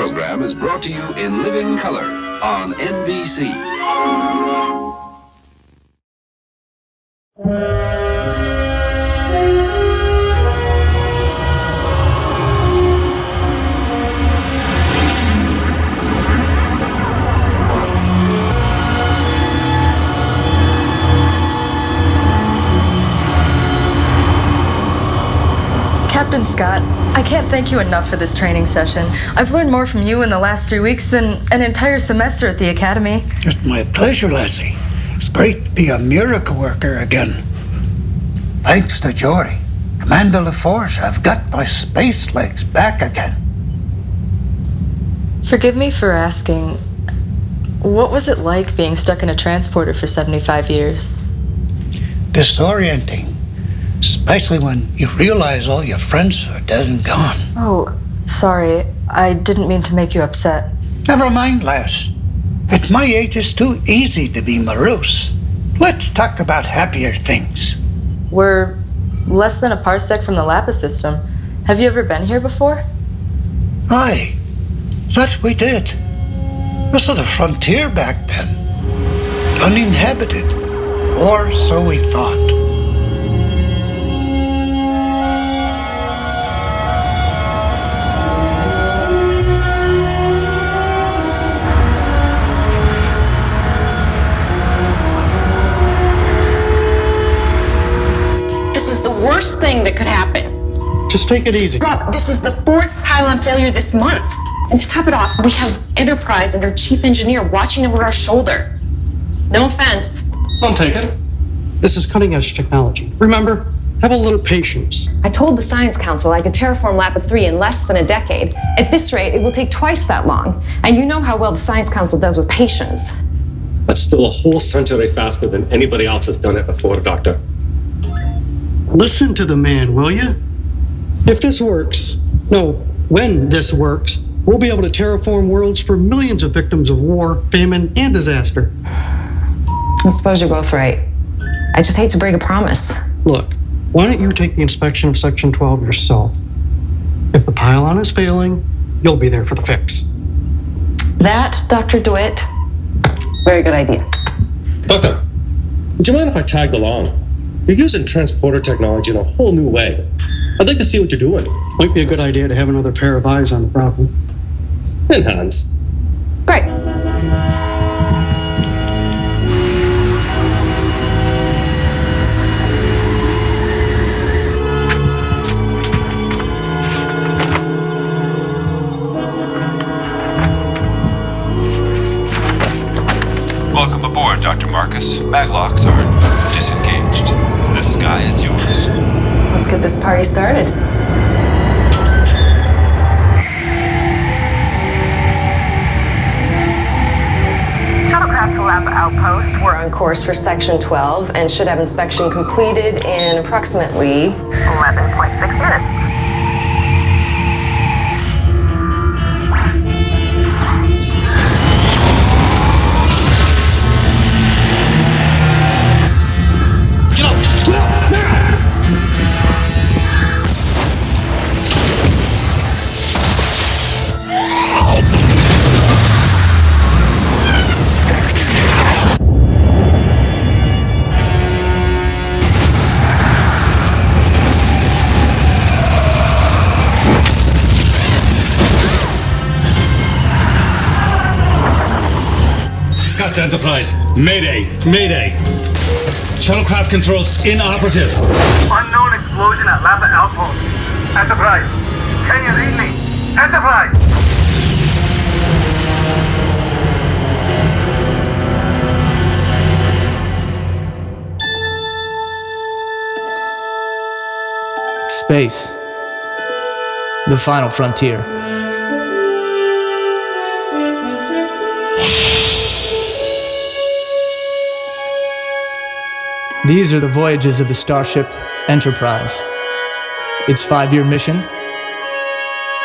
program is brought to you in living color on NBC. Captain Scott, I can't thank you enough for this training session. I've learned more from you in the last 3 weeks than an entire semester at the Academy. It's my pleasure, Lassie. It's great to be a miracle worker again. Thanks to Geordie, Commander LaForce, I've got my space legs back again. Forgive me for asking, what was it like being stuck in a transporter for 75 years? Disorienting. Especially when you realize all your friends are dead and gone. Oh, sorry. I didn't mean to make you upset. Never mind, lass. At my age, it's too easy to be morose. Let's talk about happier things. We're less than a parsec from the Lappa system. Have you ever been here before? Aye, that we did. This was the frontier back then. Uninhabited, or so we thought. Worst thing that could happen. Just take it easy. Rob, this is the 4th pylon failure this month. And to top it off, we have Enterprise and our chief engineer watching over our shoulder. No offense. I'll take it. This is cutting edge technology. Remember, have a little patience. I told the Science Council I could terraform Lappa III in less than a decade. At this rate, it will take twice that long. And you know how well the Science Council does with patience. That's still a whole century faster than anybody else has done it before, Doctor. Listen to the man, will you? If this works, when this works, we'll be able to terraform worlds for millions of victims of war, famine, and disaster. I suppose you're both right. I just hate to break a promise. Look, why don't you take the inspection of Section 12 yourself? If the pylon is failing, you'll be there for the fix. That, Dr. DeWitt, very good idea. Doctor, would you mind if I tagged along? You're using transporter technology in a whole new way. I'd like to see what you're doing. Might be a good idea to have another pair of eyes on the problem. And hands. Great. Welcome aboard, Dr. Marcus. Maglocks are disengaged. The sky is yours. Let's get this party started. Shuttlecraft to Lappa Outpost. We're on course for Section 12 and should have inspection completed in approximately 11.6 minutes. Scott to Enterprise. Mayday. Mayday. Shuttlecraft controls inoperative. Unknown explosion at Lappa Outpost. Enterprise. Can you read me? Enterprise! Space. The final frontier. These are the voyages of the starship Enterprise. Its 5-year mission: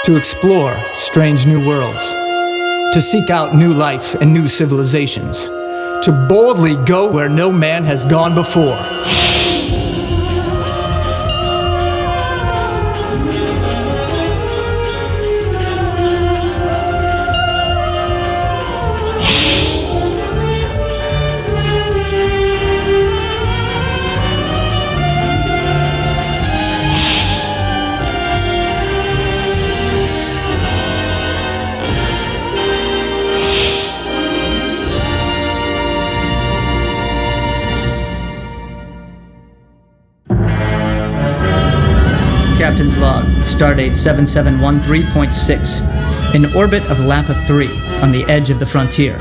to explore strange new worlds, to seek out new life and new civilizations, to boldly go where no man has gone before. Captain's log, stardate 7713.6, in orbit of Lappa III, on the edge of the frontier.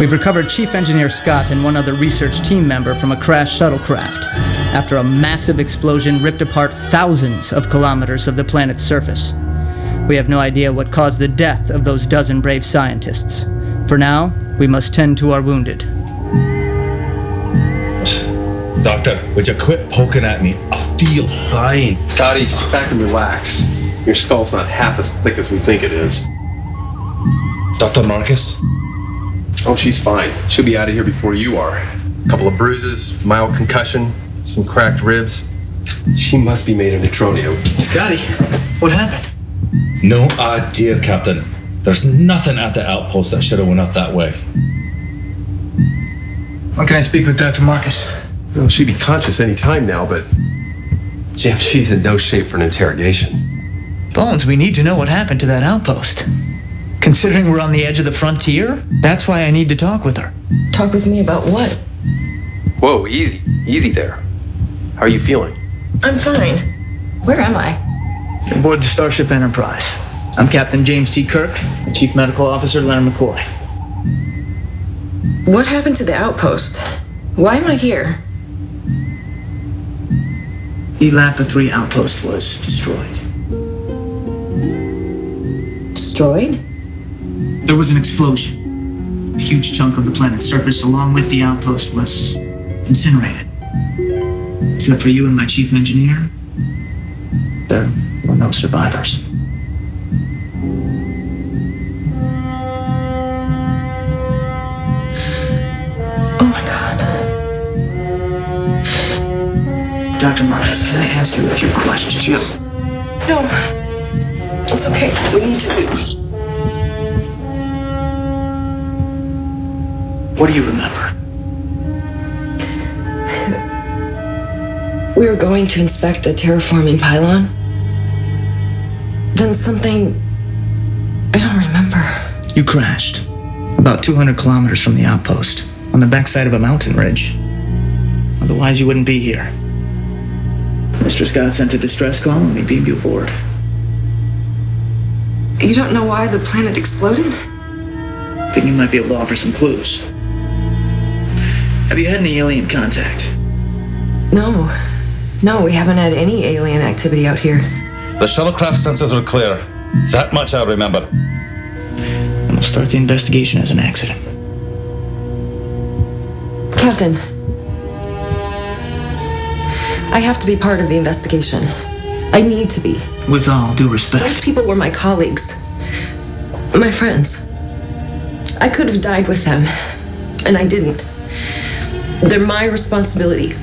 We've recovered Chief Engineer Scott and one other research team member from a crashed shuttlecraft after a massive explosion ripped apart thousands of kilometers of the planet's surface. We have no idea what caused the death of those dozen brave scientists. For now, we must tend to our wounded. Doctor, would you quit poking at me? I feel fine. Scotty, sit back and relax. Your skull's not half as thick as we think it is. Dr. Marcus? Oh, she's fine. She'll be out of here before you are. A couple of bruises, mild concussion, some cracked ribs. She must be made of neutronium. Scotty, what happened? No idea, Captain. There's nothing at the outpost that should have went up that way. When can I speak with Dr. Marcus? Well, she'd be conscious any time now, but Jim, she's in no shape for an interrogation. Bones, we need to know what happened to that outpost. Considering we're on the edge of the frontier, that's why I need to talk with her. Talk with me about what? Whoa, easy. Easy there. How are you feeling? I'm fine. Where am I? Aboard the Starship Enterprise. I'm Captain James T. Kirk, and Chief Medical Officer Leonard McCoy. What happened to the outpost? Why am I here? The Lappa III outpost was destroyed. Destroyed? There was an explosion. A huge chunk of the planet's surface, along with the outpost, was incinerated. Except for you and my chief engineer, there were no survivors. Oh my God. Dr. Marcus, can I ask you a few questions? No. It's okay. We need to leave. What do you remember? We were going to inspect a terraforming pylon. Then something... I don't remember. You crashed. About 200 kilometers from the outpost, on the backside of a mountain ridge. Otherwise, you wouldn't be here. Mr. Scott sent a distress call and we beamed you aboard. You don't know why the planet exploded? Think you might be able to offer some clues. Have you had any alien contact? No. No, we haven't had any alien activity out here. The shuttlecraft sensors were clear. That much I remember. And we'll start the investigation as an accident. Captain. I have to be part of the investigation. I need to be. With all due respect. Those people were my colleagues. My friends. I could have died with them, and I didn't. They're my responsibility.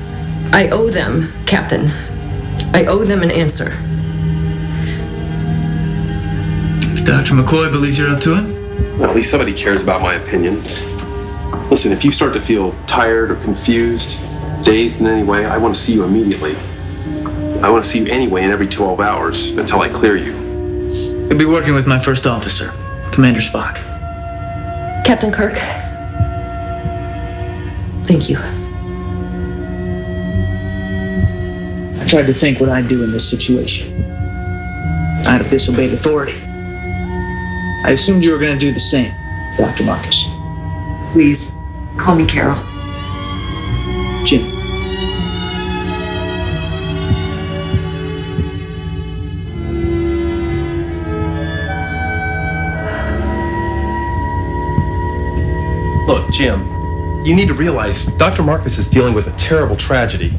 I owe them, Captain. I owe them an answer. If Dr. McCoy believes you're up to it? Well, at least somebody cares about my opinion. Listen, if you start to feel tired or confused, dazed in any way, I want to see you immediately. I want to see you anyway in every 12 hours until I clear you. You'll be working with my first officer, Commander Spock. Captain Kirk. Thank you. I tried to think what I'd do in this situation. I'd have disobeyed authority. I assumed you were going to do the same, Dr. Marcus. Please, call me Carol. Jim. Look, Jim, you need to realize Dr. Marcus is dealing with a terrible tragedy.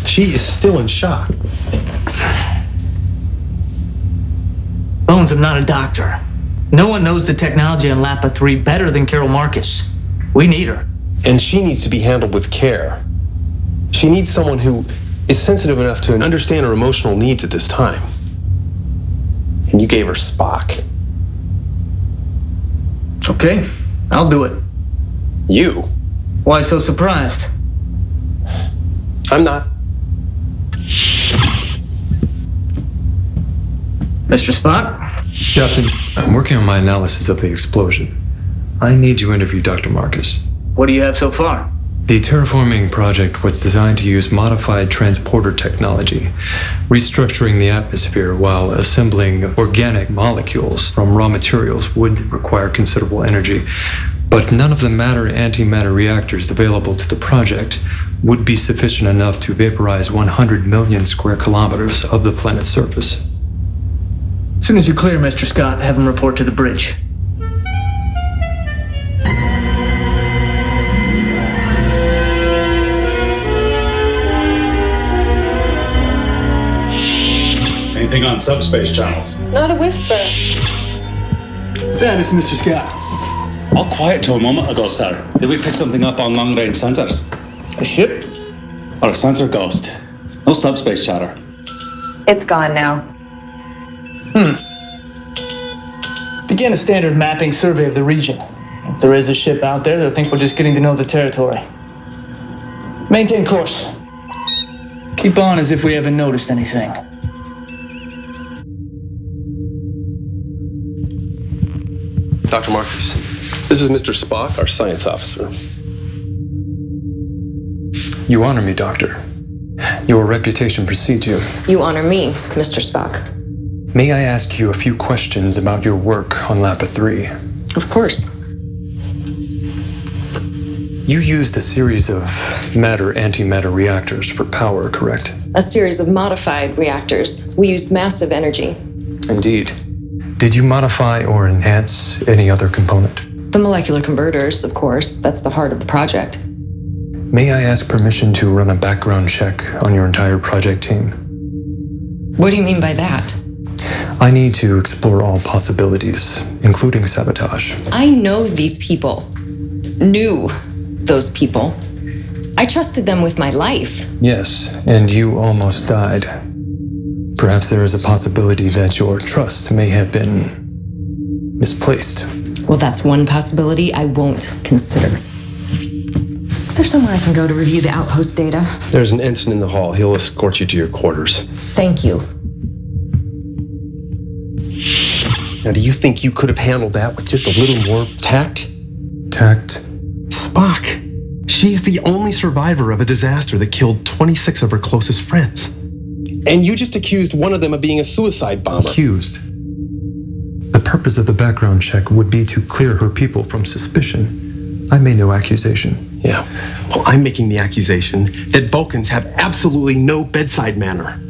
She is still in shock. Bones, I'm not a doctor. No one knows the technology on Lappa III better than Carol Marcus. We need her. And she needs to be handled with care. She needs someone who is sensitive enough to understand her emotional needs at this time. And you gave her Spock. Okay, I'll do it. You? Why so surprised? I'm not. Mr. Spock? Captain, I'm working on my analysis of the explosion. I need to interview Dr. Marcus. What do you have so far? The terraforming project was designed to use modified transporter technology, restructuring the atmosphere while assembling organic molecules from raw materials would require considerable energy. But none of the matter-antimatter reactors available to the project would be sufficient enough to vaporize 100 million square kilometers of the planet's surface. As soon as you're clear, Mr. Scott, have him report to the bridge. Anything on subspace channels? Not a whisper. Status, Mr. Scott. All quiet till a moment ago, sir. Did we pick something up on long-range sensors? A ship? Or a sensor ghost? No subspace chatter. It's gone now. Begin a standard mapping survey of the region. If there is a ship out there, they'll think we're just getting to know the territory. Maintain course. Keep on as if we haven't noticed anything. Dr. Marcus, this is Mr. Spock, our science officer. You honor me, Doctor. Your reputation precedes you. You honor me, Mr. Spock. May I ask you a few questions about your work on Lappa III? Of course. You used a series of matter-antimatter reactors for power, correct? A series of modified reactors. We used massive energy. Indeed. Did you modify or enhance any other component? The molecular converters, of course. That's the heart of the project. May I ask permission to run a background check on your entire project team? What do you mean by that? I need to explore all possibilities, including sabotage. I know these people. Knew those people. I trusted them with my life. Yes, and you almost died. Perhaps there is a possibility that your trust may have been misplaced. Well, that's one possibility I won't consider. Is there somewhere I can go to review the outpost data? There's an ensign in the hall. He'll escort you to your quarters. Thank you. Now, do you think you could have handled that with just a little more tact? Tact? Spock. She's the only survivor of a disaster that killed 26 of her closest friends. And you just accused one of them of being a suicide bomber. Accused? The purpose of the background check would be to clear her people from suspicion. I made no accusation. Yeah. Well, I'm making the accusation that Vulcans have absolutely no bedside manner.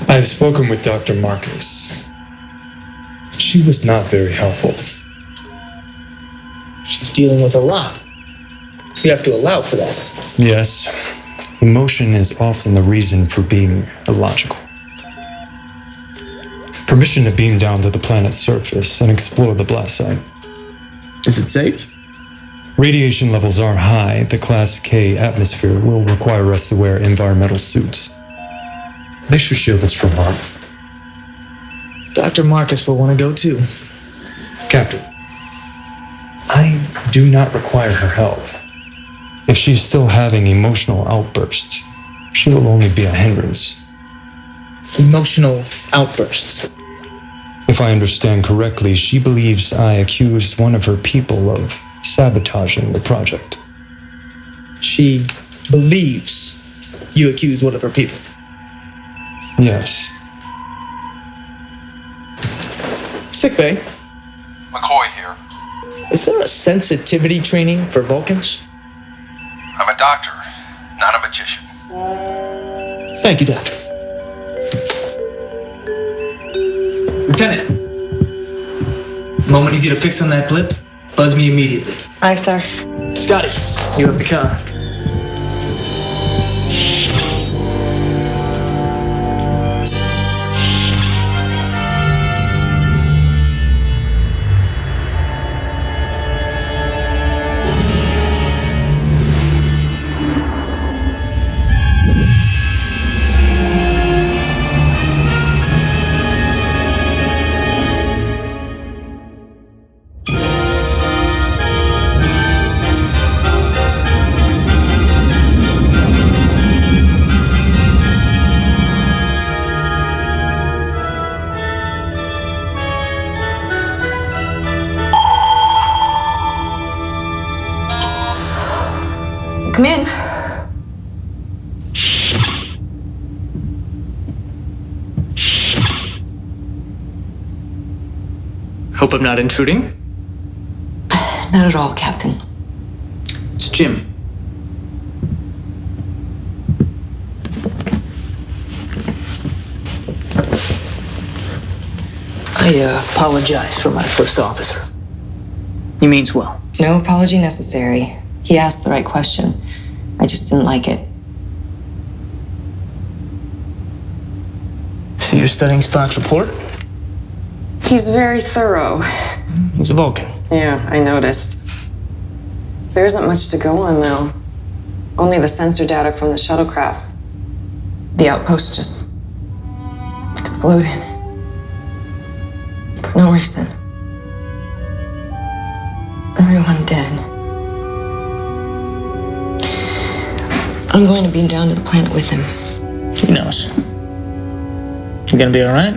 I have spoken with Dr. Marcus. She was not very helpful. She's dealing with a lot. You have to allow for that. Yes, emotion is often the reason for being illogical. Permission to beam down to the planet's surface and explore the blast site. Is it safe? Radiation levels are high. The Class K atmosphere will require us to wear environmental suits. They should shield us from harm. Dr. Marcus will want to go too. Captain, I do not require her help. If she's still having emotional outbursts, she will only be a hindrance. Emotional outbursts. If I understand correctly, she believes I accused one of her people of sabotaging the project. She believes you accused one of her people. Yes. Sick bay. McCoy here. Is there a sensitivity training for Vulcans? I'm a doctor, not a magician. Thank you, Doctor. Lieutenant, the moment you get a fix on that blip, buzz me immediately. Aye, sir. Scotty, you have the car. Hope I'm not intruding. Not at all, Captain. It's Jim. I apologize for my first officer. He means well. No apology necessary. He asked the right question. I just didn't like it. So you're studying Spock's report? He's very thorough. He's a Vulcan. Yeah, I noticed. There isn't much to go on, though. Only the sensor data from the shuttlecraft. The outpost just exploded. For no reason. Everyone dead. I'm going to beam down to the planet with him. He knows. You gonna be all right?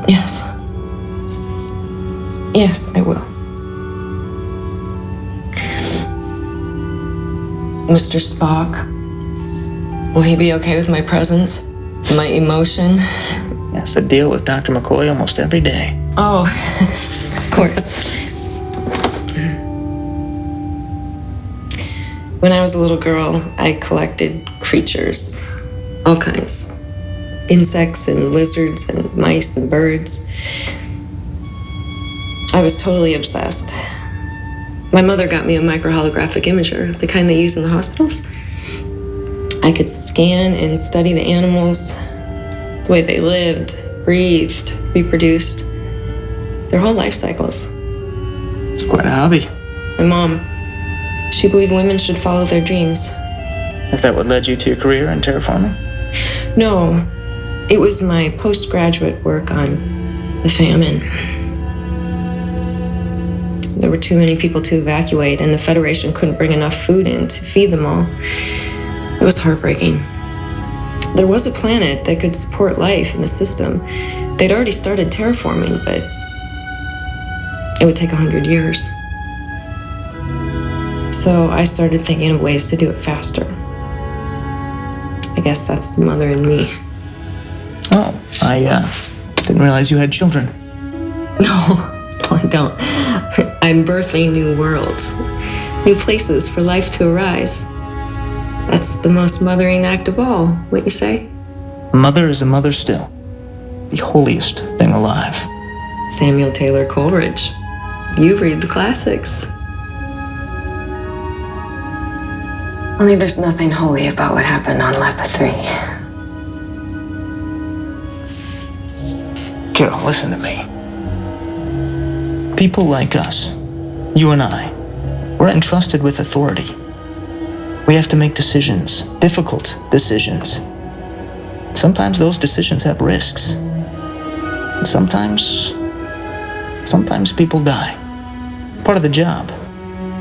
Yes. Yes, I will. Mr. Spock, will he be okay with my presence? My emotion? That's the deal with Dr. McCoy almost every day. Oh, of course. When I was a little girl, I collected creatures, all kinds. Insects and lizards and mice and birds. I was totally obsessed. My mother got me a microholographic imager, the kind they use in the hospitals. I could scan and study the animals, the way they lived, breathed, reproduced, their whole life cycles. It's quite a hobby. My mom, she believed women should follow their dreams. Is that what led you to your career in terraforming? No, it was my postgraduate work on the famine. There were too many people to evacuate, and the Federation couldn't bring enough food in to feed them all. It was heartbreaking. There was a planet that could support life in the system. They'd already started terraforming, but it would take 100 years. So I started thinking of ways to do it faster. I guess that's the mother in me. Oh, I didn't realize you had children. No, I don't. I'm birthing new worlds, new places for life to arise. That's the most mothering act of all, what you say? A mother is a mother still. The holiest thing alive. Samuel Taylor Coleridge. You read the classics. Only there's nothing holy about what happened on Lappa III. Carol, listen to me. People like us, you and I, we're entrusted with authority. We have to make decisions, difficult decisions. Sometimes those decisions have risks. And sometimes people die. Part of the job.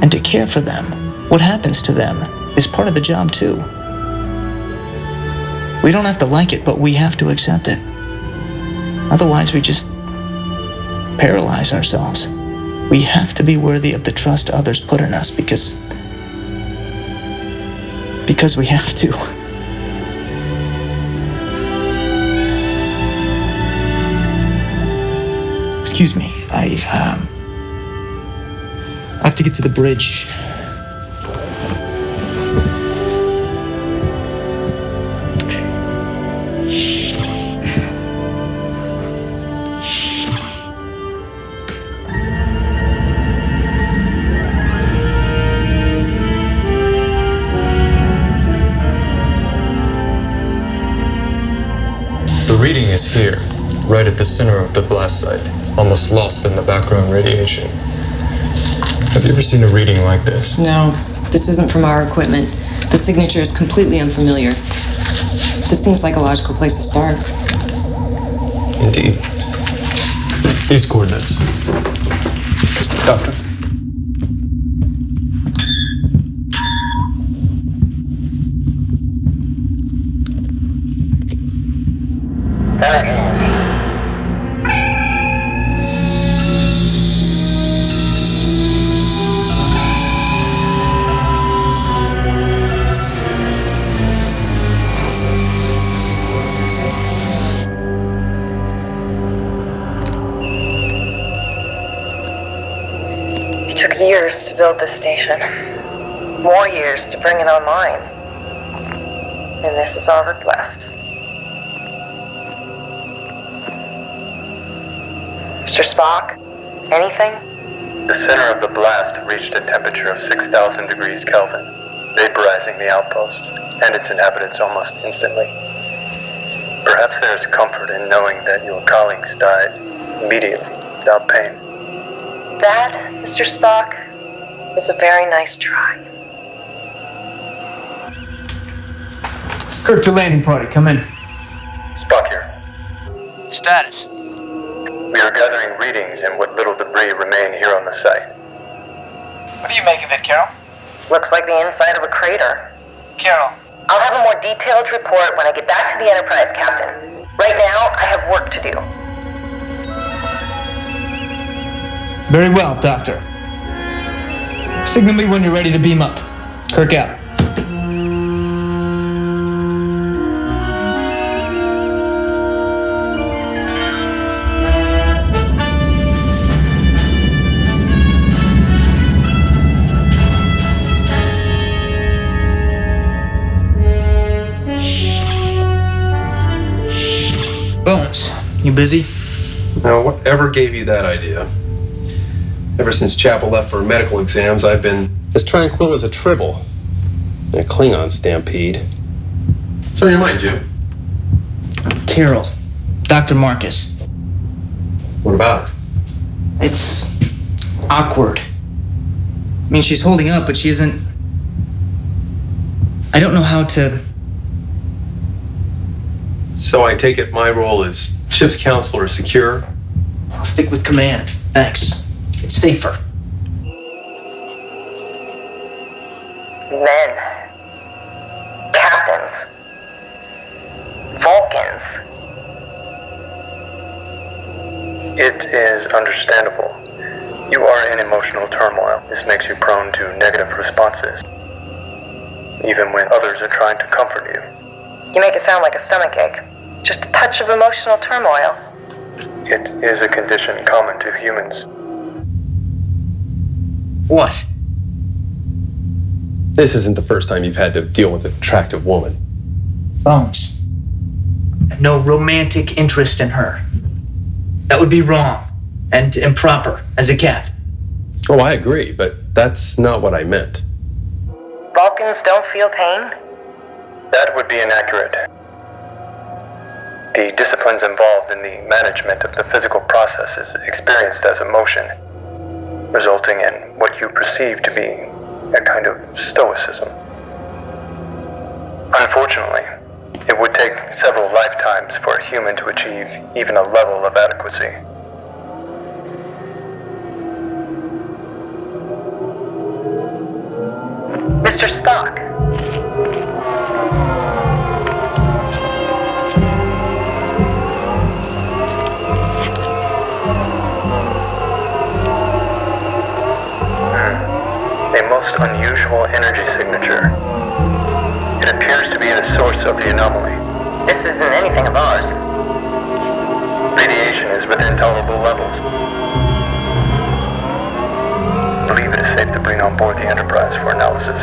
And to care for them, what happens to them, is part of the job too. We don't have to like it, but we have to accept it. Otherwise, we just paralyze ourselves. We have to be worthy of the trust others put in us because we have to. Excuse me, I have to get to the bridge. The reading is here, right at the center of the blast site, almost lost in the background radiation. Have you ever seen a reading like this? No, this isn't from our equipment. The signature is completely unfamiliar. This seems like a logical place to start. Indeed. These coordinates. Doctor. took years to build this station. More years to bring it online. And this is all that's left. Mr. Spock, anything? The center of the blast reached a temperature of 6,000 degrees Kelvin, vaporizing the outpost and its inhabitants almost instantly. Perhaps there's comfort in knowing that your colleagues died immediately without pain. That, Mr. Spock, is a very nice try. Kirk to landing party, come in. Spock here. Status. We are gathering readings in what little debris remain here on the site. What do you make of it, Carol? Looks like the inside of a crater. Carol. I'll have a more detailed report when I get back to the Enterprise, Captain. Right now, I have work to do. Very well, Doctor. Signal me when you're ready to beam up. Kirk out. Bones, you busy? Now, whatever gave you that idea? Ever since Chapel left for medical exams, I've been as tranquil as a tribble in a Klingon stampede. What's on your mind, Jim? Carol, Dr. Marcus. What about her? It's awkward. I mean, she's holding up, but she isn't. I don't know how to. So I take it my role as ship's counselor is secure? I'll stick with command. Thanks. It's safer. Men. Captains. Vulcans. It is understandable. You are in emotional turmoil. This makes you prone to negative responses, even when others are trying to comfort you. You make it sound like a stomachache. Just a touch of emotional turmoil. It is a condition common to humans. What? This isn't the first time you've had to deal with an attractive woman. Bones. No romantic interest in her. That would be wrong and improper as a captain. Oh, I agree, but that's not what I meant. Vulcans don't feel pain? That would be inaccurate. The disciplines involved in the management of the physical process is experienced as emotion, resulting in what you perceive to be a kind of stoicism. Unfortunately, it would take several lifetimes for a human to achieve even a level of adequacy. Mr. Spock. A most unusual energy signature. It appears to be the source of the anomaly. This isn't anything of ours. Radiation is within tolerable levels. I believe it is safe to bring on board the Enterprise for analysis.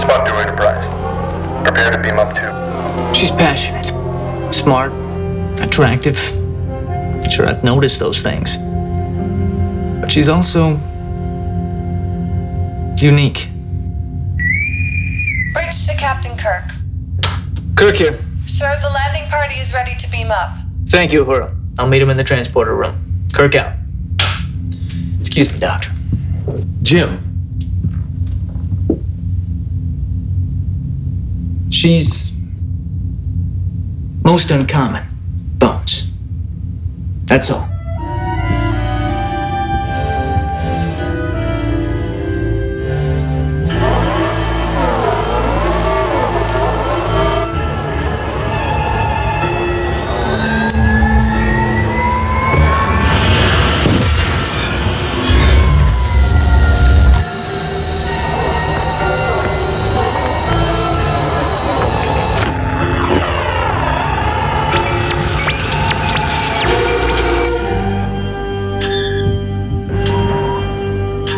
Spock to Enterprise. Prepare to beam up to. She's passionate, smart, attractive. Sure, I've noticed those things. But she's also unique. Bridge to Captain Kirk. Kirk here. Sir, the landing party is ready to beam up. Thank you, Uhura. I'll meet him in the transporter room. Kirk out. Excuse me, Doctor. Jim. She's most uncommon. Bones. That's all.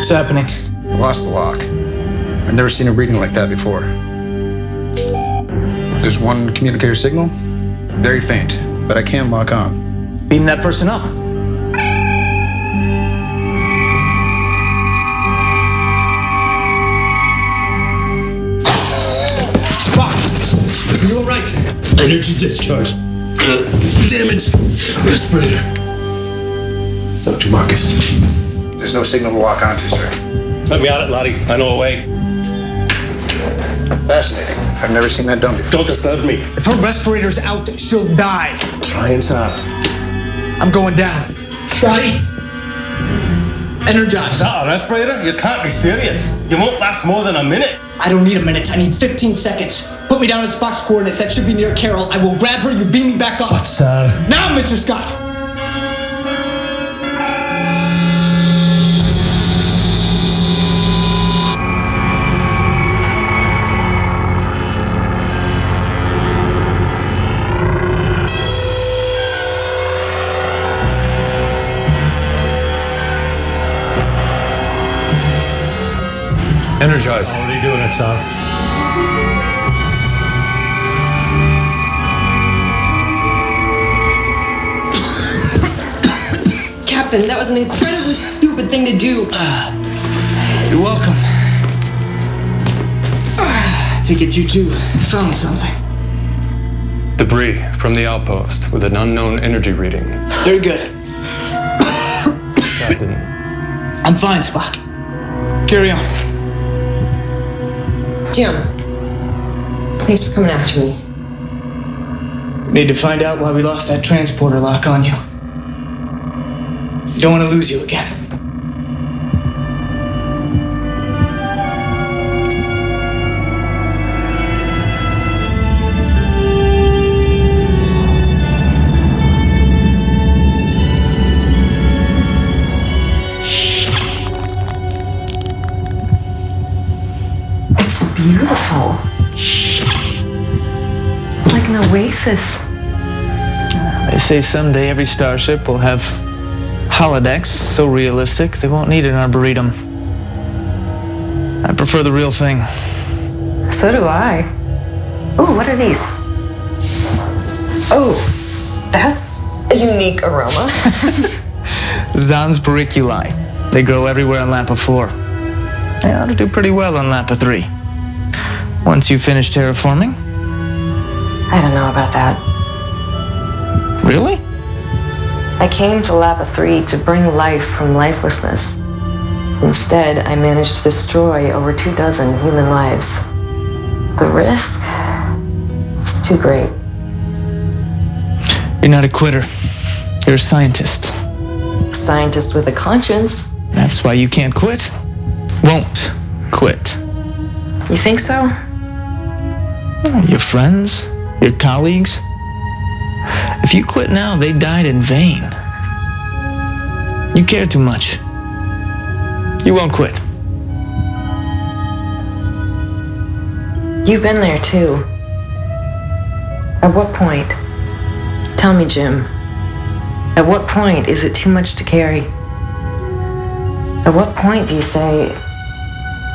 What's happening? I lost the lock. I've never seen a reading like that before. There's one communicator signal, very faint, but I can lock on. Beam that person up. Spock! You all right? Energy discharge. Damage. Respirator. Dr. Marcus. There's no signal to lock onto, sir. Let me at it, laddie. I know a way. Fascinating. I've never seen that done before. Don't disturb me. If her respirator's out, she'll die. Try and stop. I'm going down. Scotty? Energize. Is that a respirator? You can't be serious. You won't last more than a minute. I don't need a minute. I need 15 seconds. Put me down at Spock's coordinates. That should be near Carol. I will grab her. You beam me back up. What's Now, Mr. Scott! Energize. How are you doing it, sir? Captain, that was an incredibly stupid thing to do. You're welcome. Take it you two found something. Debris from the outpost with an unknown energy reading. Very good. Captain. I'm fine, Spock. Carry on. Jim, thanks for coming after me. Need to find out why we lost that transporter lock on you. Don't want to lose you again. It's beautiful. It's like an oasis. They say someday every starship will have holodecks so realistic they won't need an arboretum. I prefer the real thing. So do I. Ooh, what are these? Oh, that's a unique aroma. Zans barriculi. They grow everywhere on Lappa IV. They ought to do pretty well on Lappa III. Once you finish terraforming. I don't know about that. Really? I came to Lappa III to bring life from lifelessness. Instead, I managed to destroy over 24 human lives. The risk? It's too great. You're not a quitter. You're a scientist. A scientist with a conscience. That's why you can't quit. Won't quit. You think so? Your friends, your colleagues. If you quit now, they died in vain. You care too much. You won't quit. You've been there too. At what point? Tell me, Jim. At what point is it too much to carry? At what point do you say,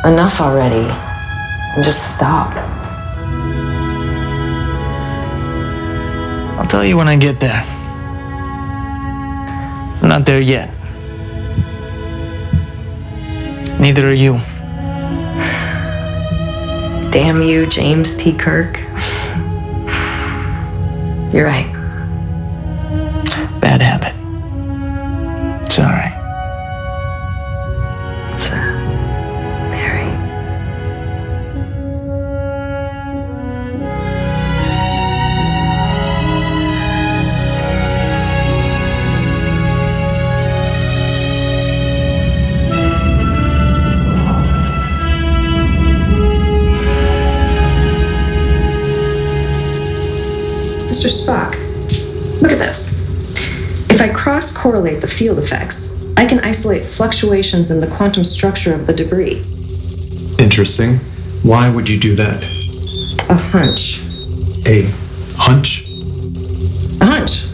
enough already, and just stop? I'll tell you when I get there. I'm not there yet. Neither are you. Damn you, James T. Kirk. You're right. Bad habit. Sorry. Mary. Mr. Spock, look at this. If I cross-correlate the field effects, I can isolate fluctuations in the quantum structure of the debris. Interesting. Why would you do that? A hunch. A hunch? A hunch.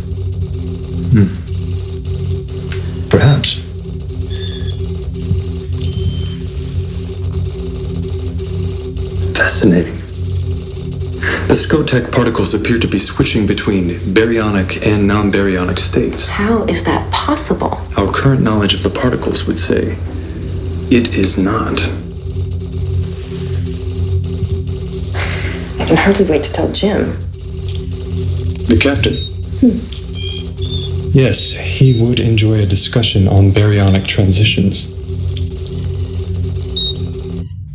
Perhaps. Fascinating. The Skotech particles appear to be switching between baryonic and non-baryonic states. How is that possible? Our current knowledge of the particles would say it is not. I can hardly wait to tell Jim. The captain. Yes, he would enjoy a discussion on baryonic transitions.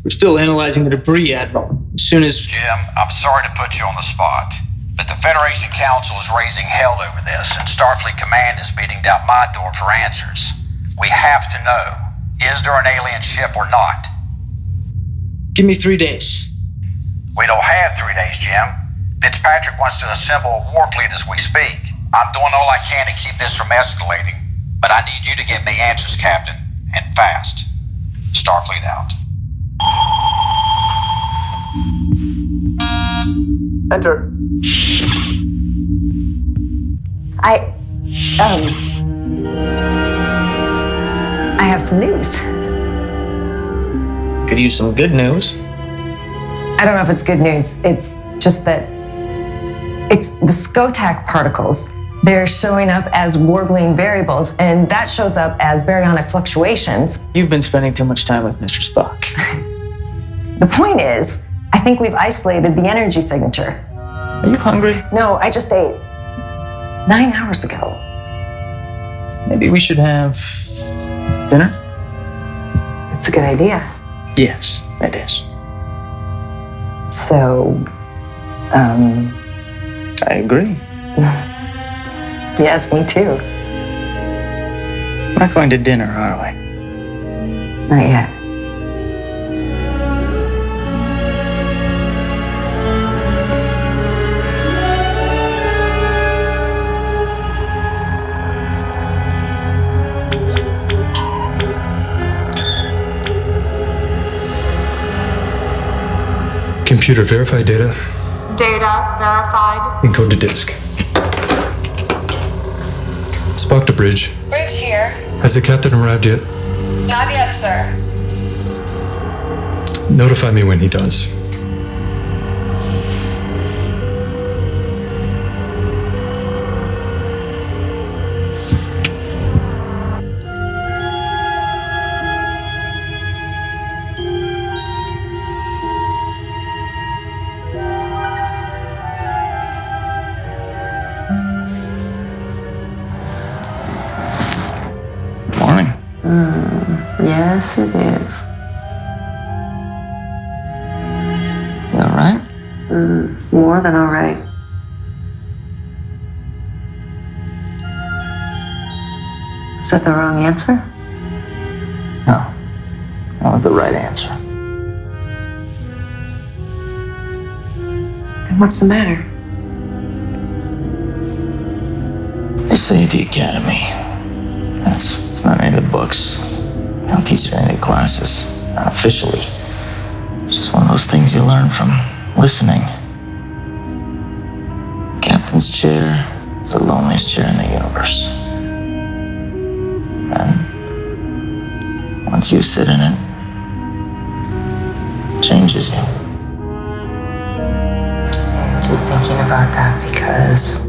We're still analyzing the debris, Admiral. As soon as... Jim, I'm sorry to put you on the spot, but the Federation Council is raising hell over this, and Starfleet Command is beating down my door for answers. We have to know, is there an alien ship or not? Give me 3 days. We don't have 3 days, Jim. Fitzpatrick wants to assemble a war fleet as we speak. I'm doing all I can to keep this from escalating, but I need you to get me answers, Captain, and fast. Starfleet out. Enter. I have some news. Could use some good news. I don't know if it's good news. It's just that it's the Skotech particles. They're showing up as warbling variables, and that shows up as baryonic fluctuations. You've been spending too much time with Mr. Spock. The point is, I think we've isolated the energy signature. Are you hungry? No, I just ate 9 hours ago. Maybe we should have dinner? That's a good idea. Yes, it is. So, I agree. Yes, me too. We're not going to dinner, are we? Not yet. Computer verified data. Data verified. Encode to disk. Spock to bridge. Bridge here. Has the captain arrived yet? Not yet, sir. Notify me when he does. Morning. Yes, it is. You all right? More than all right. Is that the wrong answer? No. That was the right answer. And what's the matter? They say at the academy. It's not any of the books. They don't teach it in any of the classes. Not officially. It's just one of those things you learn from listening. Captain's chair is the loneliest chair in the universe. And once you sit in it, it changes you. I keep thinking about that because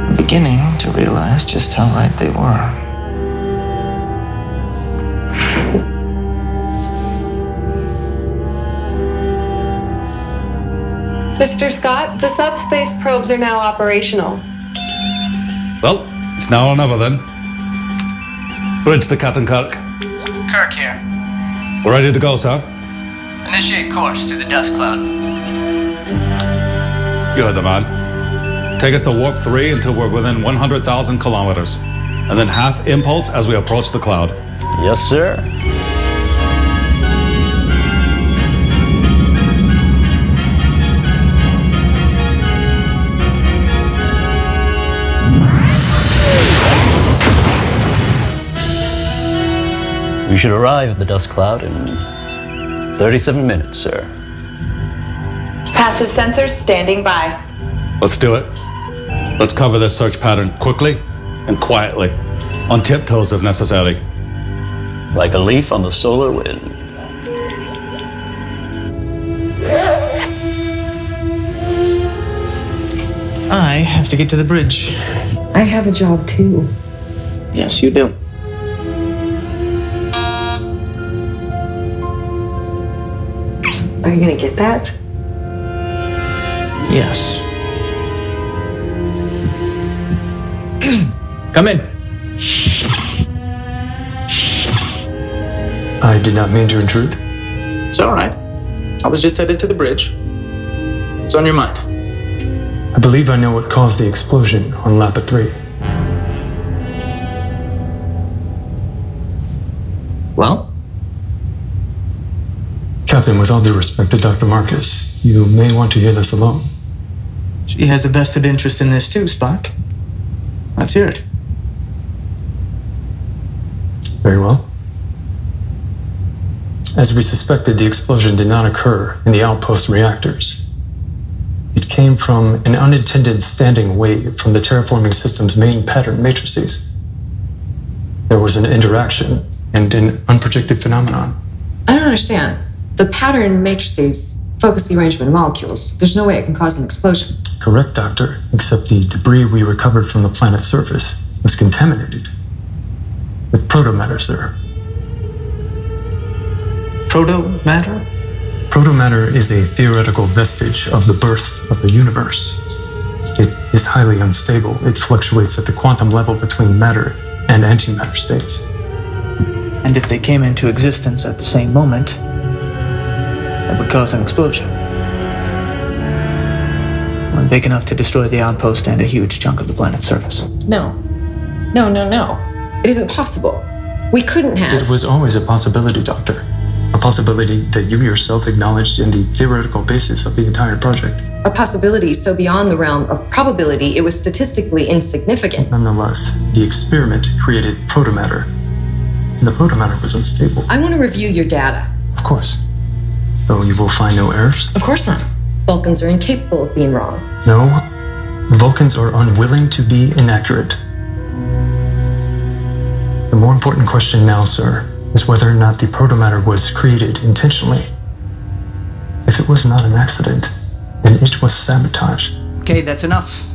I'm beginning to realize just how right they were. Mr. Scott, the subspace probes are now operational. Well, it's now or never then. Bridge to Captain Kirk. Kirk here. We're ready to go, sir. Initiate course through the dust cloud. You heard the man. Take us to warp 3 until we're within 100,000 kilometers. And then half impulse as we approach the cloud. Yes, sir. We should arrive at the dust cloud in 37 minutes, sir. Passive sensors standing by. Let's do it. Let's cover this search pattern quickly and quietly, on tiptoes if necessary. Like a leaf on the solar wind. have to get to the bridge. I have a job too. Yes, you do. Are you gonna get that? Yes. Come in. I did not mean to intrude. It's all right. I was just headed to the bridge. What's on your mind? I believe I know what caused the explosion on Lappa III. Well? Captain, with all due respect to Dr. Marcus, you may want to hear this alone. She has a vested interest in this too, Spock. Let's hear it. Very well. As we suspected, the explosion did not occur in the outpost reactors. It came from an unintended standing wave from the terraforming system's main pattern matrices. There was an interaction and an unprojected phenomenon. I don't understand. The pattern matrices focus the arrangement of molecules. There's no way it can cause an explosion. Correct, Doctor, except the debris we recovered from the planet's surface was contaminated with protomatter, sir. Proto-matter? Protomatter is a theoretical vestige of the birth of the universe. It is highly unstable. It fluctuates at the quantum level between matter and antimatter states. And if they came into existence at the same moment, that would cause an explosion. One big enough to destroy the outpost and a huge chunk of the planet's surface. No. It isn't possible. We couldn't have. It was always a possibility, Doctor. A possibility that you yourself acknowledged in the theoretical basis of the entire project. A possibility so beyond the realm of probability, it was statistically insignificant. Nonetheless, the experiment created protomatter, and the protomatter was unstable. I want to review your data. Of course. Though you will find no errors? Of course not. Vulcans are incapable of being wrong. No. Vulcans are unwilling to be inaccurate. The more important question now, sir, is whether or not the protomatter was created intentionally. If it was not an accident, then it was sabotage. Okay, that's enough.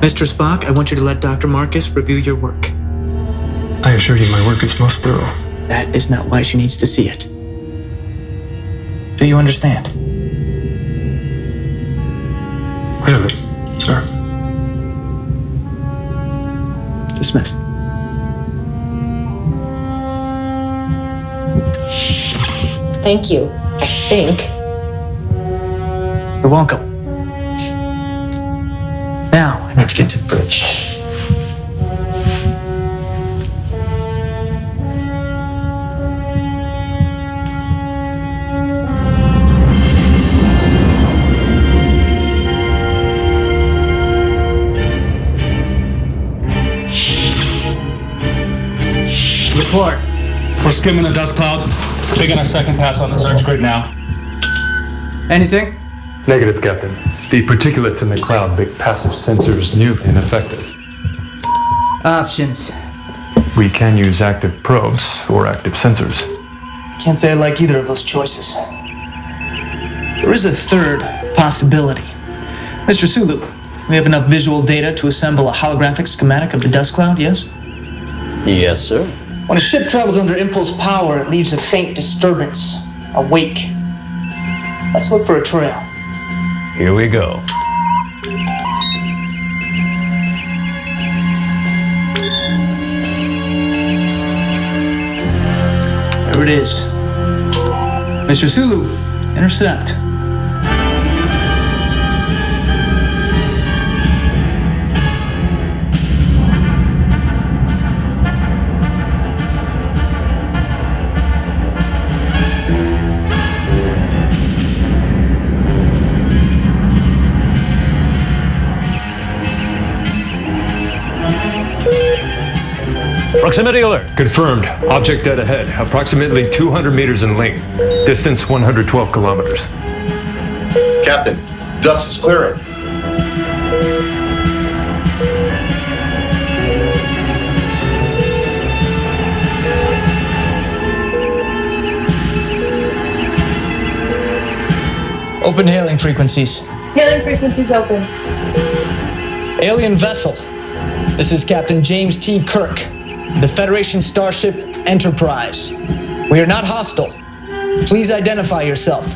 Mr. Spock, I want you to let Dr. Marcus review your work. I assure you my work is most thorough. That is not why she needs to see it. Do you understand? Clearly, sir. Dismissed. Thank you, I think. You're welcome. Now, I need to get to the bridge. Report. We're skimming the dust cloud. Taking our second pass on the search grid now. Anything? Negative, Captain. The particulates in the cloud make passive sensors new and effective. Options. We can use active probes or active sensors. Can't say I like either of those choices. There is a third possibility. Mr. Sulu, we have enough visual data to assemble a holographic schematic of the dust cloud, yes? Yes, sir. When a ship travels under impulse power, it leaves a faint disturbance, a wake. Let's look for a trail. Here we go. There it is. Mr. Sulu, intercept. Proximity alert. Confirmed. Object dead ahead. Approximately 200 meters in length. Distance 112 kilometers. Captain, dust is clearing. Open hailing frequencies. Hailing frequencies open. Alien vessel. This is Captain James T. Kirk, the Federation starship Enterprise. We are not hostile. Please identify yourself.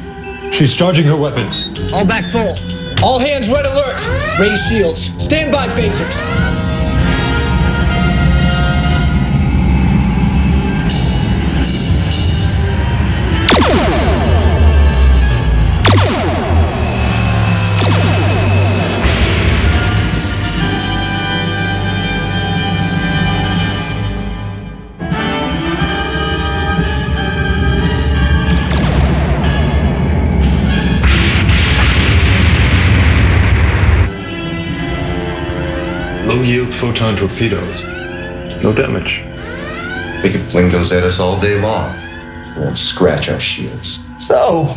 She's charging her weapons. All back full. All hands red alert. Raise shields. Stand by phasers. Low-yield photon torpedoes. No damage. They can fling those at us all day long. Won't scratch our shields. So,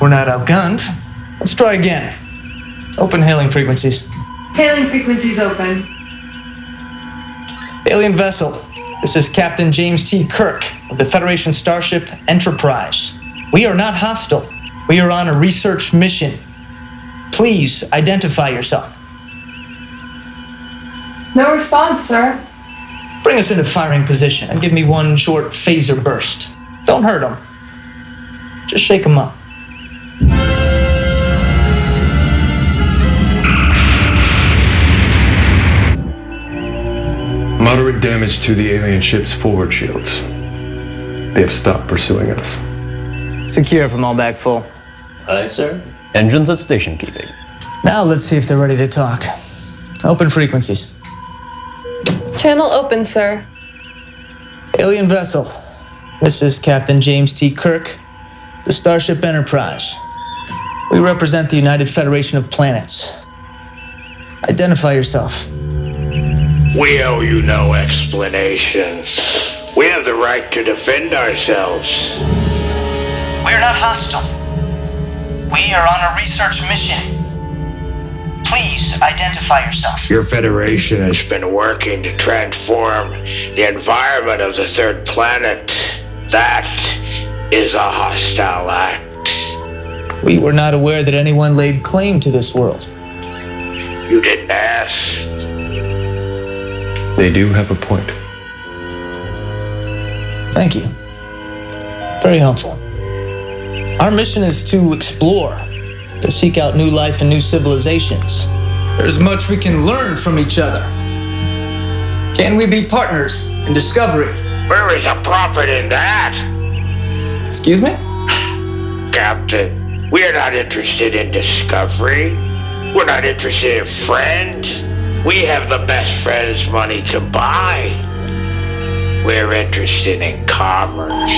we're not outgunned. Let's try again. Open hailing frequencies. Hailing frequencies open. Alien vessel. This is Captain James T. Kirk of the Federation starship Enterprise. We are not hostile. We are on a research mission. Please identify yourself. No response, sir. Bring us into firing position and give me one short phaser burst. Don't hurt them. Just shake them up. Moderate damage to the alien ship's forward shields. They have stopped pursuing us. Secure from all back full. Aye, sir. Engines at station keeping. Now let's see if they're ready to talk. Open frequencies. Channel open, sir. Alien vessel. This is Captain James T. Kirk, the Starship Enterprise. We represent the United Federation of Planets. Identify yourself. We owe you no explanation. We have the right to defend ourselves. We're not hostile. We are on a research mission. Please identify yourself. Your Federation has been working to transform the environment of the third planet. That is a hostile act. We were not aware that anyone laid claim to this world. You didn't ask. They do have a point. Thank you. Very helpful. Our mission is to explore, to seek out new life and new civilizations. There's much we can learn from each other. Can we be partners in discovery? Where is the profit in that? Excuse me? Captain, we are not interested in discovery. We're not interested in friends. We have the best friends money can buy. We're interested in commerce.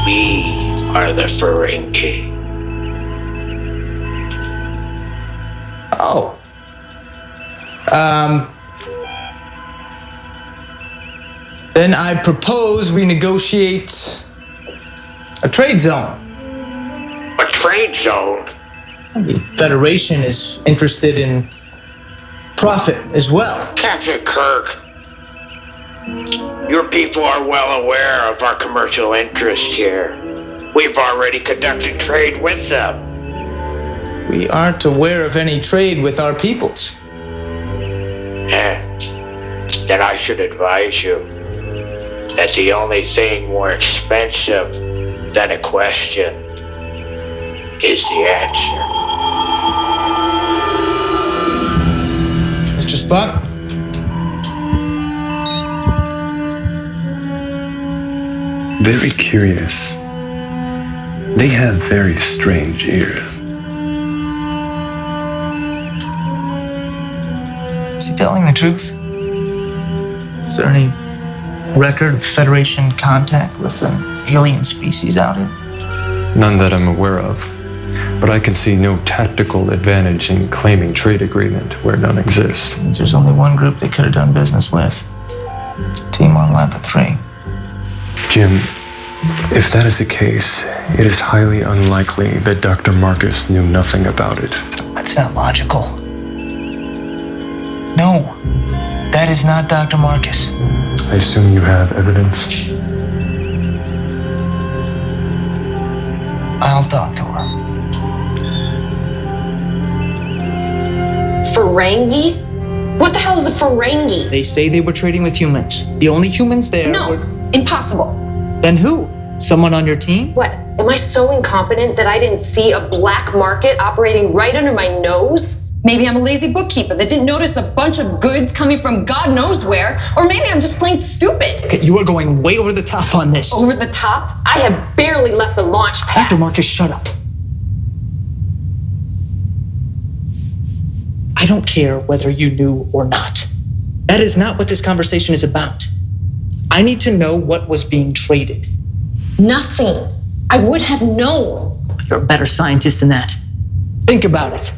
We are the Ferengi. Oh. Then I propose we negotiate a trade zone. A trade zone? The Federation is interested in profit as well. Captain Kirk, your people are well aware of our commercial interest here. We've already conducted trade with them. We aren't aware of any trade with our peoples. Then I should advise you that the only thing more expensive than a question is the answer. Mr. Spock? Very curious. They have very strange ears. Is he telling the truth? Is there any record of Federation contact with an alien species out here? None that I'm aware of. But I can see no tactical advantage in claiming trade agreement where none exists. Means there's only one group they could have done business with. Team on Lappa III. Jim, if that is the case, it is highly unlikely that Dr. Marcus knew nothing about it. That's not logical. No, that is not Dr. Marcus. I assume you have evidence? I'll talk to her. Ferengi? What the hell is a Ferengi? They say they were trading with humans. The only humans there No, impossible. Then who? Someone on your team? What? Am I so incompetent that I didn't see a black market operating right under my nose? Maybe I'm a lazy bookkeeper that didn't notice a bunch of goods coming from God knows where, or maybe I'm just plain stupid. Okay, you are going way over the top on this. Over the top? I have barely left the launch pad. Dr. Marcus, shut up. I don't care whether you knew or not. That is not what this conversation is about. I need to know what was being traded. Nothing. I would have known. You're a better scientist than that. Think about it.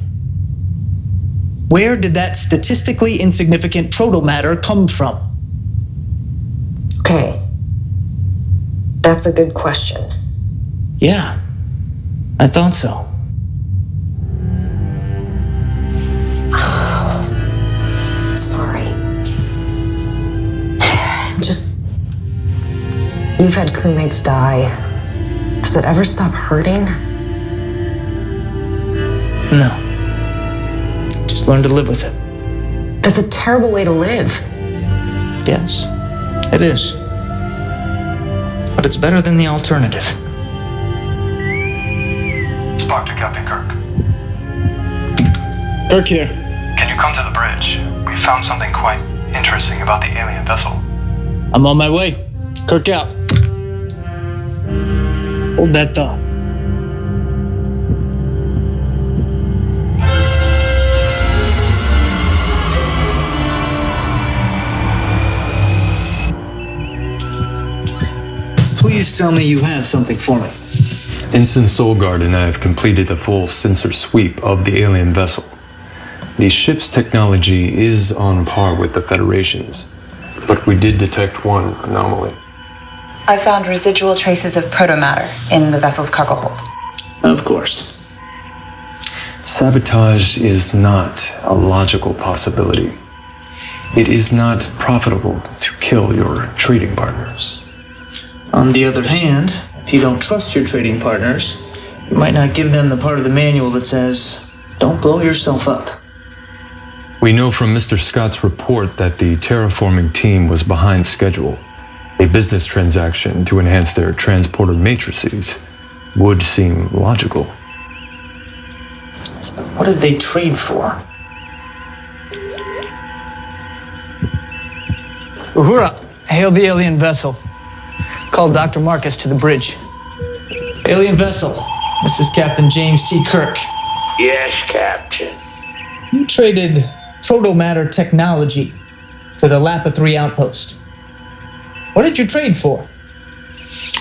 Where did that statistically insignificant proto-matter come from? Okay. That's a good question. Yeah, I thought so. Sorry. You've had crewmates die. Does it ever stop hurting? No. Just learn to live with it. That's a terrible way to live. Yes, it is. But it's better than the alternative. Spock to Captain Kirk. Kirk here. Can you come to the bridge? We found something quite interesting about the alien vessel. I'm on my way. Kirk out. Hold that thought. Please tell me you have something for me. Ensign Solgard and I have completed a full sensor sweep of the alien vessel. The ship's technology is on par with the Federation's, but we did detect one anomaly. I found residual traces of protomatter in the vessel's cargo hold. Of course. Sabotage is not a logical possibility. It is not profitable to kill your trading partners. On the other hand, if you don't trust your trading partners, you might not give them the part of the manual that says, don't blow yourself up. We know from Mr. Scott's report that the terraforming team was behind schedule. A business transaction to enhance their transporter matrices would seem logical. What did they trade for? Uhura, hail the alien vessel. Call Dr. Marcus to the bridge. Alien vessel, this is Captain James T. Kirk. Yes, Captain. You traded proto-matter technology to the Lappa III outpost. What did you trade for?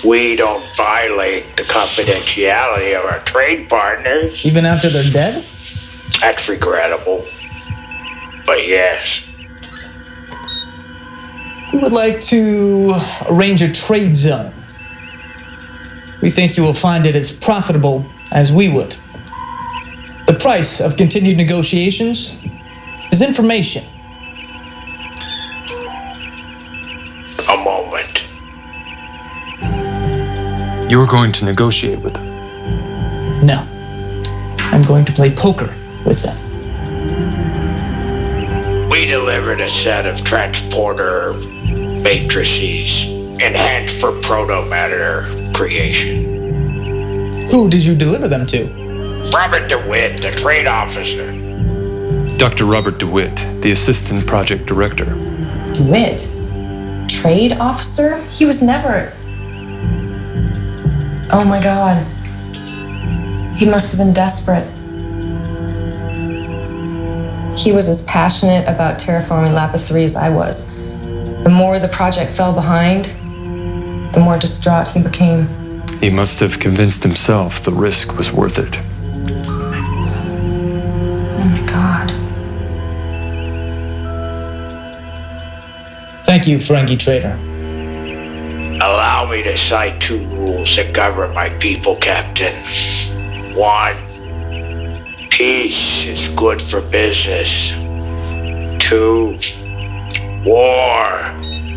We don't violate the confidentiality of our trade partners. Even after they're dead? That's regrettable. But yes. We would like to arrange a trade zone. We think you will find it as profitable as we would. The price of continued negotiations is information. A moment. You're going to negotiate with them? No. I'm going to play poker with them. We delivered a set of transporter matrices enhanced for proto-matter creation. Who did you deliver them to? Robert DeWitt, the trade officer. Dr. Robert DeWitt, the assistant project director. DeWitt? Trade officer? He was never... Oh my God. He must have been desperate. He was as passionate about terraforming Lappa III as I was. The more the project fell behind, the more distraught he became. He must have convinced himself the risk was worth it. Oh my God. Thank you, Ferengi trader. Allow me to cite 2 rules that govern my people, Captain. 1, peace is good for business. 2, war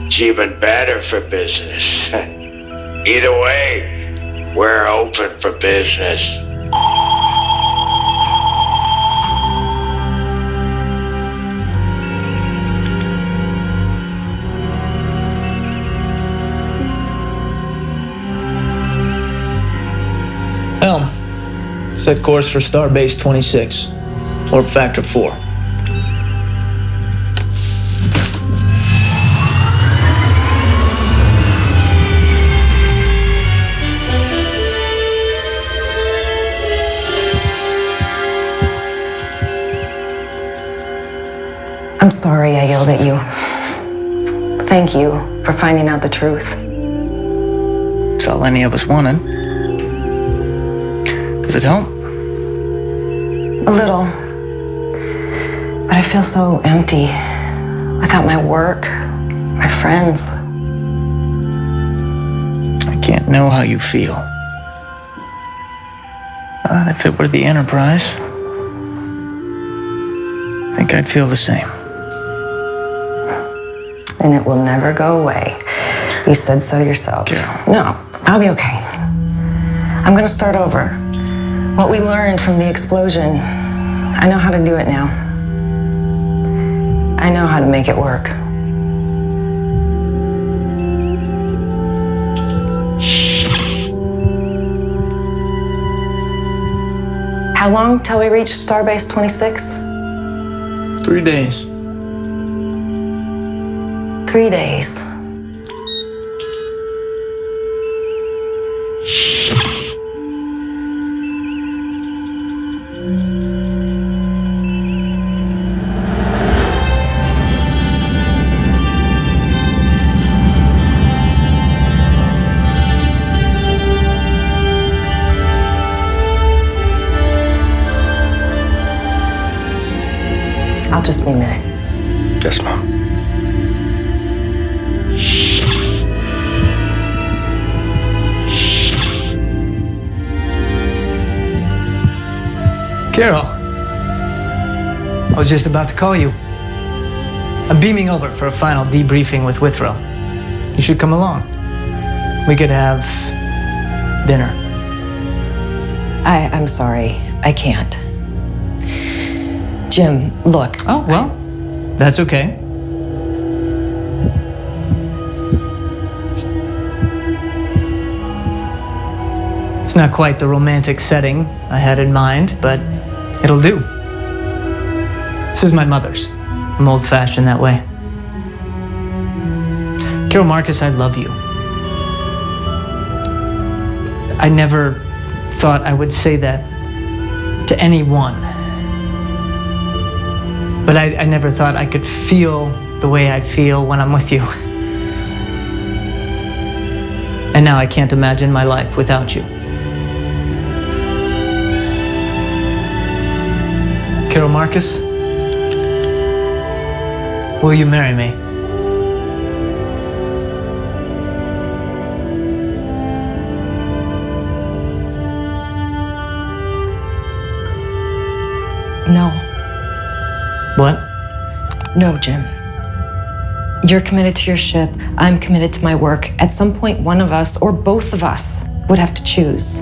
is even better for business. Either way, we're open for business. Helm, set course for Starbase 26, warp factor 4. I'm sorry I yelled at you. Thank you for finding out the truth. It's all any of us wanted. Does it help? A little. But I feel so empty without my work, my friends. I can't know how you feel. If it were the Enterprise, I think I'd feel the same. And it will never go away. You said so yourself. Carol. No, I'll be okay. I'm gonna start over. What we learned from the explosion, I know how to do it now. I know how to make it work. How long till we reach Starbase 26? 3 days. 3 days. I'll just be a minute. Yes, Mom. Carol, I was just about to call you. I'm beaming over for a final debriefing with Withrow. You should come along. We could have dinner. I'm sorry. I can't. Jim, look. Oh, well, that's okay. It's not quite the romantic setting I had in mind, but it'll do. This is my mother's. I'm old-fashioned that way. Carol Marcus, I love you. I never thought I would say that to anyone. But I never thought I could feel the way I feel when I'm with you. And now I can't imagine my life without you. Carol Marcus, will you marry me? No. What? No, Jim. You're committed to your ship. I'm committed to my work. At some point, one of us, or both of us, would have to choose.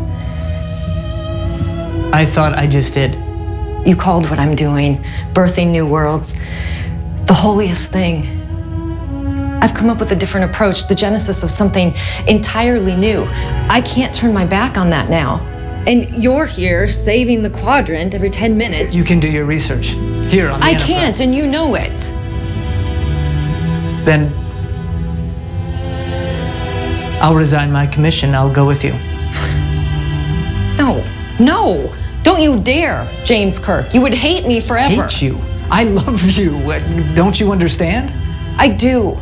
I thought I just did. You called what I'm doing birthing new worlds the holiest thing. I've come up with a different approach, the genesis of something entirely new. I can't turn my back on that now. And you're here saving the quadrant every 10 minutes. You can do your research here on the Enterprise. Can't, and you know it. Then I'll resign my commission. I'll go with you. No. Don't you dare, James Kirk. You would hate me forever. Hate you? I love you. Don't you understand? I do.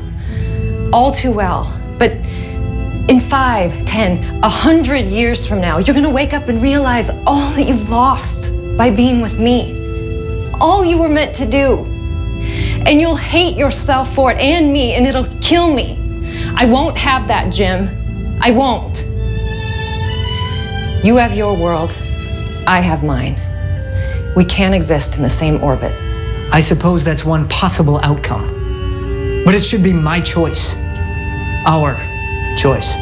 All too well. But in 5, 10, 100 years from now, you're gonna wake up and realize all that you've lost by being with me. All you were meant to do. And you'll hate yourself for it and me, and it'll kill me. I won't have that, Jim. I won't. You have your world. I have mine. We can't exist in the same orbit. I suppose that's one possible outcome. But it should be my choice. Our choice.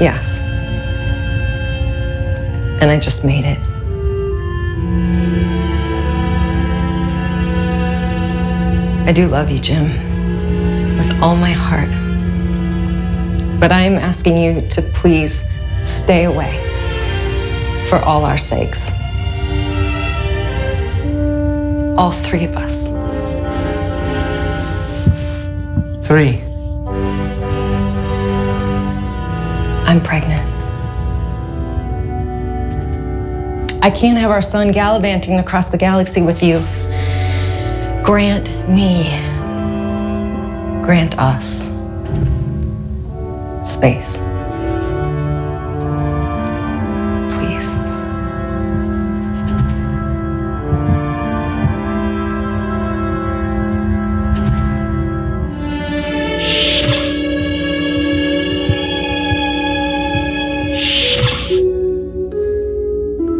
Yes. And I just made it. I do love you, Jim, with all my heart. But I am asking you to please stay away. For all our sakes. All three of us. 3. I'm pregnant. I can't have our son gallivanting across the galaxy with you. Grant me, grant us space. Please.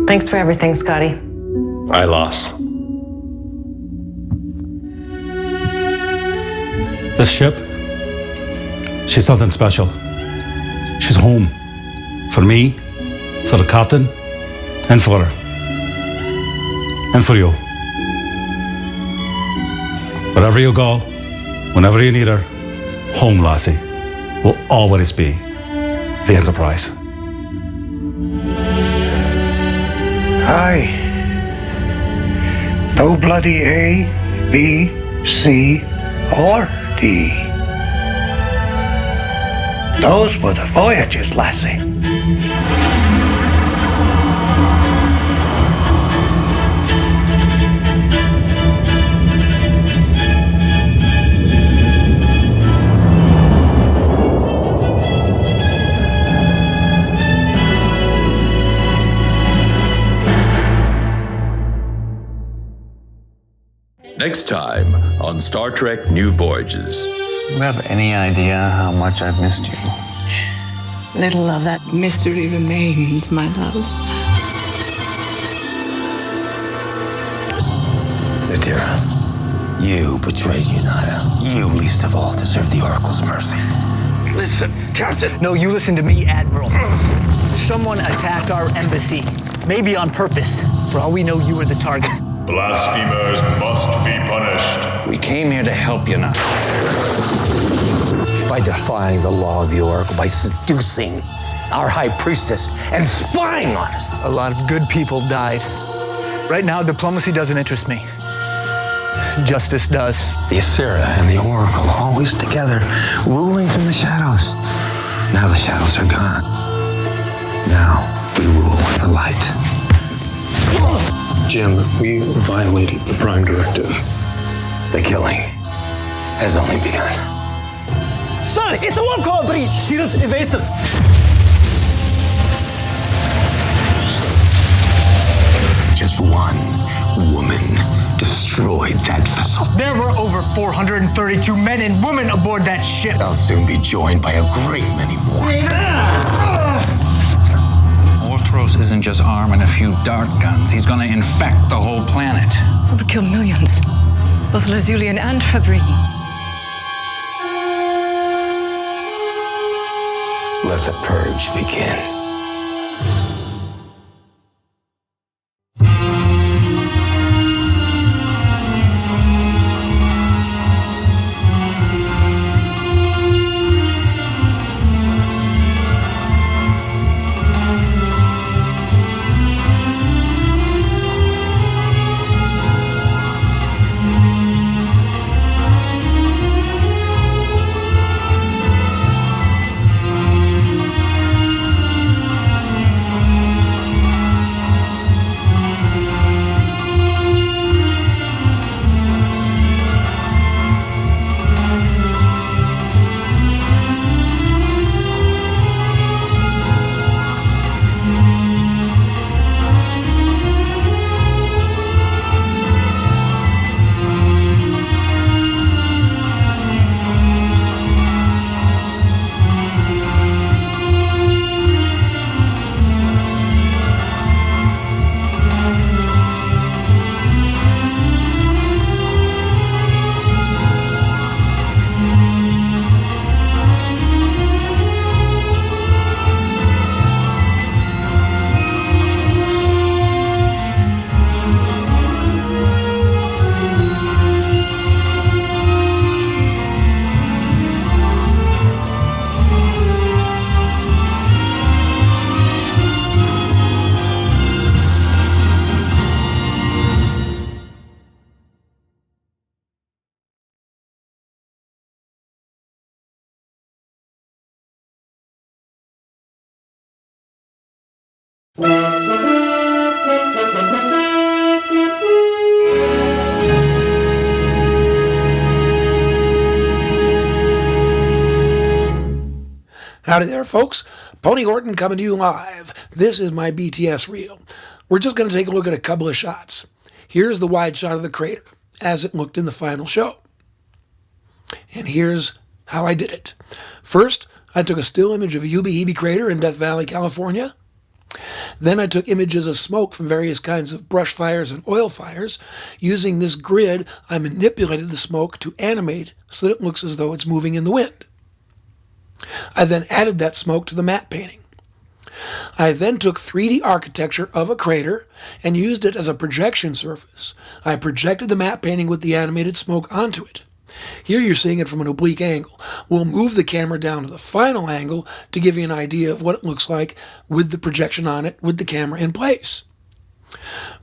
Thanks for everything, Scotty. I lost. This ship, she's something special. She's home. For me, for the captain, and for her. And for you. Wherever you go, whenever you need her, home, lassie, will always be the Enterprise. Aye. No bloody A, B, C, or D. Those were the Voyages, lassie. Next time on Star Trek New Voyages. Do you have any idea how much I've missed you? Little of that mystery remains, my love. Natira, you betrayed United. You least of all deserve the Oracle's mercy. Listen, Captain. No, you listen to me, Admiral. Someone attacked our embassy. Maybe on purpose. For all we know, you were the target. Blasphemers must be punished. We came here to help you now. By defying the law of the Oracle, by seducing our High Priestess and spying on us. A lot of good people died. Right now, diplomacy doesn't interest me. Justice does. The Asera and the Oracle always together, ruling from the shadows. Now the shadows are gone. Now we rule the light. Jim, we violated the Prime Directive. The killing has only begun. Son, it's a one-call breach. Shield's evasive. Just one woman destroyed that vessel. There were over 432 men and women aboard that ship. I'll soon be joined by a great many more. Orthros isn't just arming a few dart guns. He's gonna infect the whole planet. It would kill millions, both Lazulian and Fabrine. Let the purge begin. Howdy there, folks. Pony Horton coming to you live. This is my BTS reel. We're just going to take a look at a couple of shots. Here's the wide shot of the crater as it looked in the final show. And here's how I did it. First, I took a still image of Ube crater in Death Valley, California. Then I took images of smoke from various kinds of brush fires and oil fires. Using this grid, I manipulated the smoke to animate so that it looks as though it's moving in the wind. I then added that smoke to the matte painting. I then took 3D architecture of a crater and used it as a projection surface. I projected the matte painting with the animated smoke onto it. Here you're seeing it from an oblique angle. We'll move the camera down to the final angle to give you an idea of what it looks like with the projection on it, with the camera in place.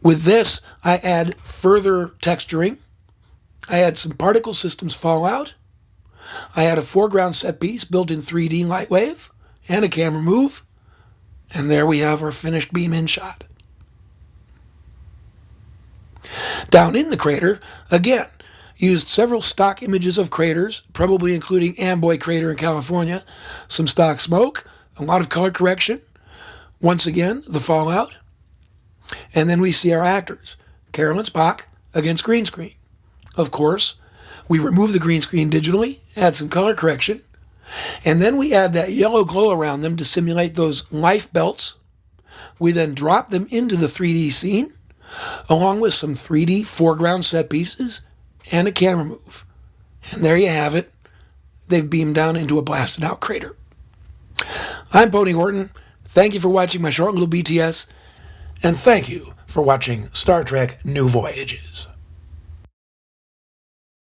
With this, I add further texturing. I add some particle systems fallout. I add a foreground set piece built in 3D Lightwave and a camera move. And there we have our finished beam-in shot. Down in the crater, again, used several stock images of craters, probably including Amboy Crater in California, some stock smoke, a lot of color correction, once again, the fallout, and then we see our actors, Carol and Spock against green screen. Of course, we remove the green screen digitally, add some color correction, and then we add that yellow glow around them to simulate those life belts. We then drop them into the 3D scene, along with some 3D foreground set pieces and a camera move. And there you have it. They've beamed down into a blasted out crater. I'm Pony Horton. Thank you for watching my short little BTS, and thank you for watching Star Trek New Voyages.